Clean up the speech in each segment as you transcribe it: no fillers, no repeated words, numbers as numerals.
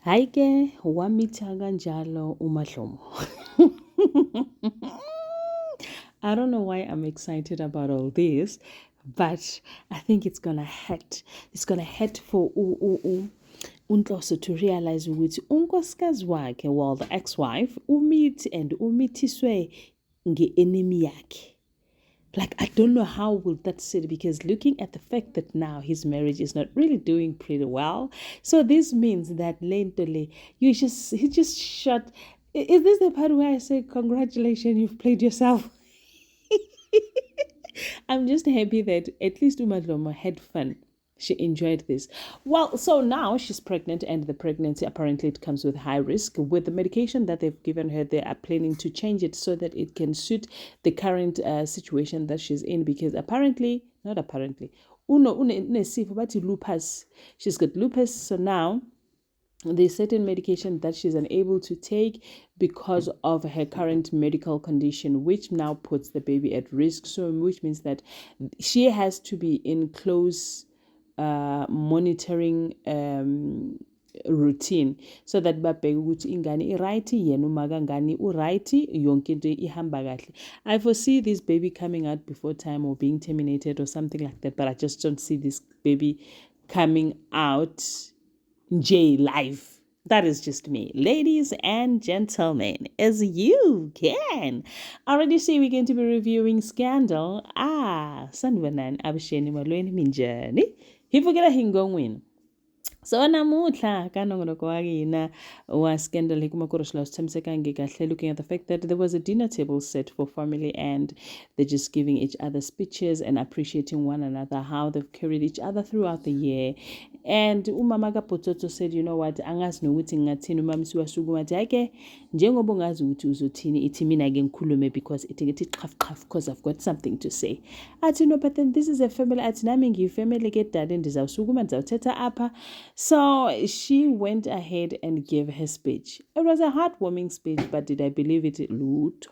Hayi ke wamitha kanjalo uMahlomo. I don't know why I'm excited about all this, but I think it's gonna hurt. It's gonna hurt for uNhloso to realize ukuthi unkosikazi wakhe, well, the ex-wife, umithiswe nge-enemy yakhe. Like, I don't know how will that sit, because looking at the fact that now his marriage is not really doing pretty well, so this means that lentole he just shot. Is this the part where I say congratulations, you've played yourself? I'm just happy that at least Umadlomo had fun. She enjoyed this. Well, so now she's pregnant, and the pregnancy apparently it comes with high risk. With the medication that they've given her, they are planning to change it so that it can suit the current situation that she's in. Because apparently, not apparently, lupus. She's got lupus, so now there's certain medication that she's unable to take because of her current medical condition, which now puts the baby at risk. So, which means that she has to be in close monitoring routine, so that babheke ukuthi ingane i-right, yena umakangani u-right, yonke into ihamba kahle. I foresee this baby coming out before time or being terminated or something like that, but I just don't see this baby coming out J live. That is just me. Ladies and gentlemen, as you can already see, we're going to be reviewing Scandal. Sanvanan absheni malweni minjani. Hivukela hingongwini. So namuhla kanongonoko wakina wa Scandal hikumakorosla usithamsekange kahle, looking at the fact that there was a dinner table set for family and they're just giving each other speeches and appreciating one another, how they've carried each other throughout the year. And umama kaPotsotso said, you know what, angazi nokuthi ngingathini. Umamisi wasukuma athi ake njengoba ungazi ukuthi uzothini, ithi mina ke ngikhulume because ithi ngithi qhaf because I've got something to say. Athi no, but then this is a family. Athi nami ngiyifamily ke dade, ndizawusukuma ndizawuthetha apha. So she went ahead and gave her speech. It was a heartwarming speech, but did I believe it? Lutho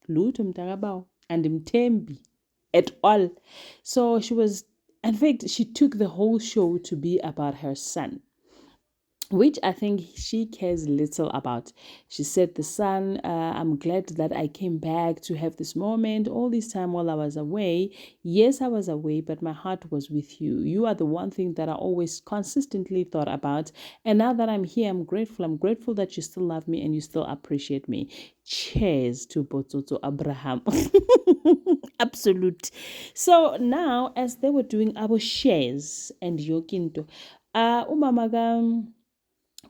mntakabawo andimthembi at all. So she was, in fact, she took the whole show to be about her son, which I think she cares little about. She said, the son, I'm glad that I came back to have this moment all this time while I was away. Yes, I was away, but my heart was with you. You are the one thing that I always consistently thought about. And now that I'm here, I'm grateful. I'm grateful that you still love me and you still appreciate me. Cheers to Potsotso Abraham. Absolute. So now, as they were doing our shares and yokinto, umama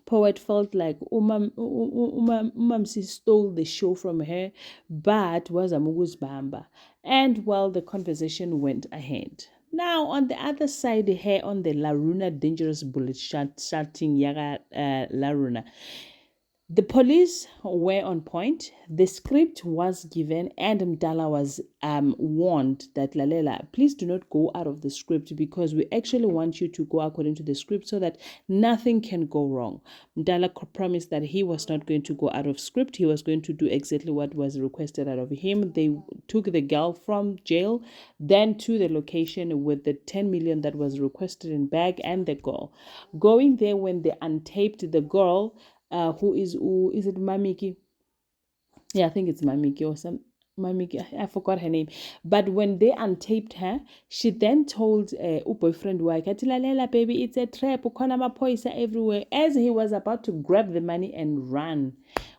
Poet felt like Umamsi stole the show from her, but was Bamba. And well, the conversation went ahead. Now, on the other side, here on the Laruna Dangerous Bullet shouting Yaga Laruna. The police were on point. The script was given, and Mdala was warned that Lalela, please do not go out of the script, because we actually want you to go according to the script so that nothing can go wrong. Mdala promised that he was not going to go out of script. He was going to do exactly what was requested out of him. They took the girl from jail, then to the location with the 10 million that was requested in bag and the girl. Going there, when they untaped the girl, who is it Mamiki? Yeah, I think it's Mamiki or some Mamiki. I forgot her name. But when they untaped her, she then told boyfriend Lalela, baby, it's a trap. Ukona mapoisa everywhere. As he was about to grab the money and run,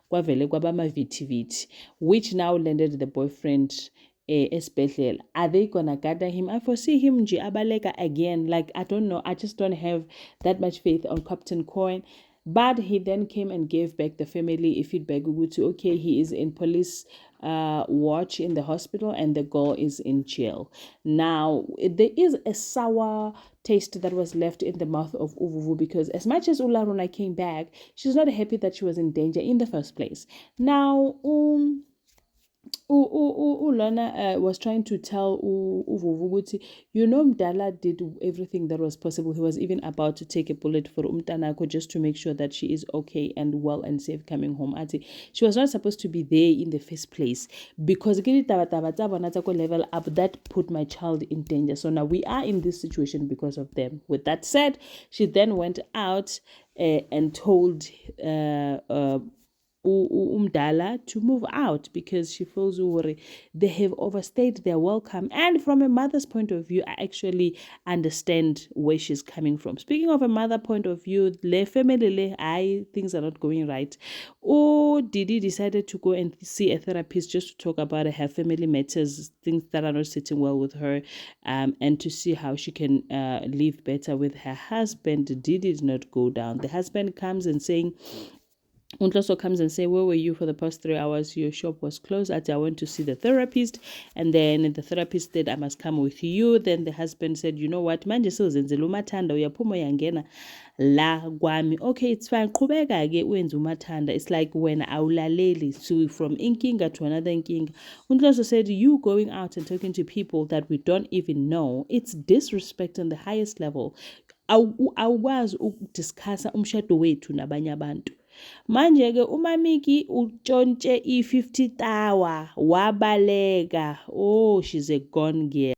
which now landed the boyfriend especially. Are they gonna gather him? I foresee him abaleka again. Like, I don't know. I just don't have that much faith on Captain Coin. But he then came and gave back the family a feedback. Okay, he is in police watch in the hospital and the girl is in jail. Now, there is a sour taste that was left in the mouth of Uvuvu, because as much as Ularuna came back, she's not happy that she was in danger in the first place. Now, Ulana was trying to tell Uvuvu, you know, Mdala did everything that was possible. He was even about to take a bullet for Umtanako just to make sure that she is okay and well and safe coming home. She was not supposed to be there in the first place, because level up that put my child in danger. So now we are in this situation because of them. With that said, she then went out and told umdala to move out because she feels they have overstayed their welcome. And from a mother's point of view, I actually understand where she's coming from. Speaking of a mother point of view, le family things are not going right. Didi decided to go and see a therapist just to talk about her family matters, things that are not sitting well with her, and to see how she can live better with her husband. Didi did not go down. The husband comes and saying, Untloso comes and say, where were you for the past 3 hours? Your shop was closed. I went to see the therapist. And then the therapist said, I must come with you. Then the husband said, you know what? Manje sewuzenzela umathanda uyaphuma uyangena la kwami. Okay, it's fine. Qhubeka ke wenza umathanda. It's like when awulaleli, so from inkinga to another inkinga. Untloso said, you going out and talking to people that we don't even know, it's disrespect on the highest level. Awukwazi ukudiscussa umshado wethu nabanye abantu. Manje ke uMamiki utshontshe i-50 tawa wabaleka. Oh, she's a gone girl.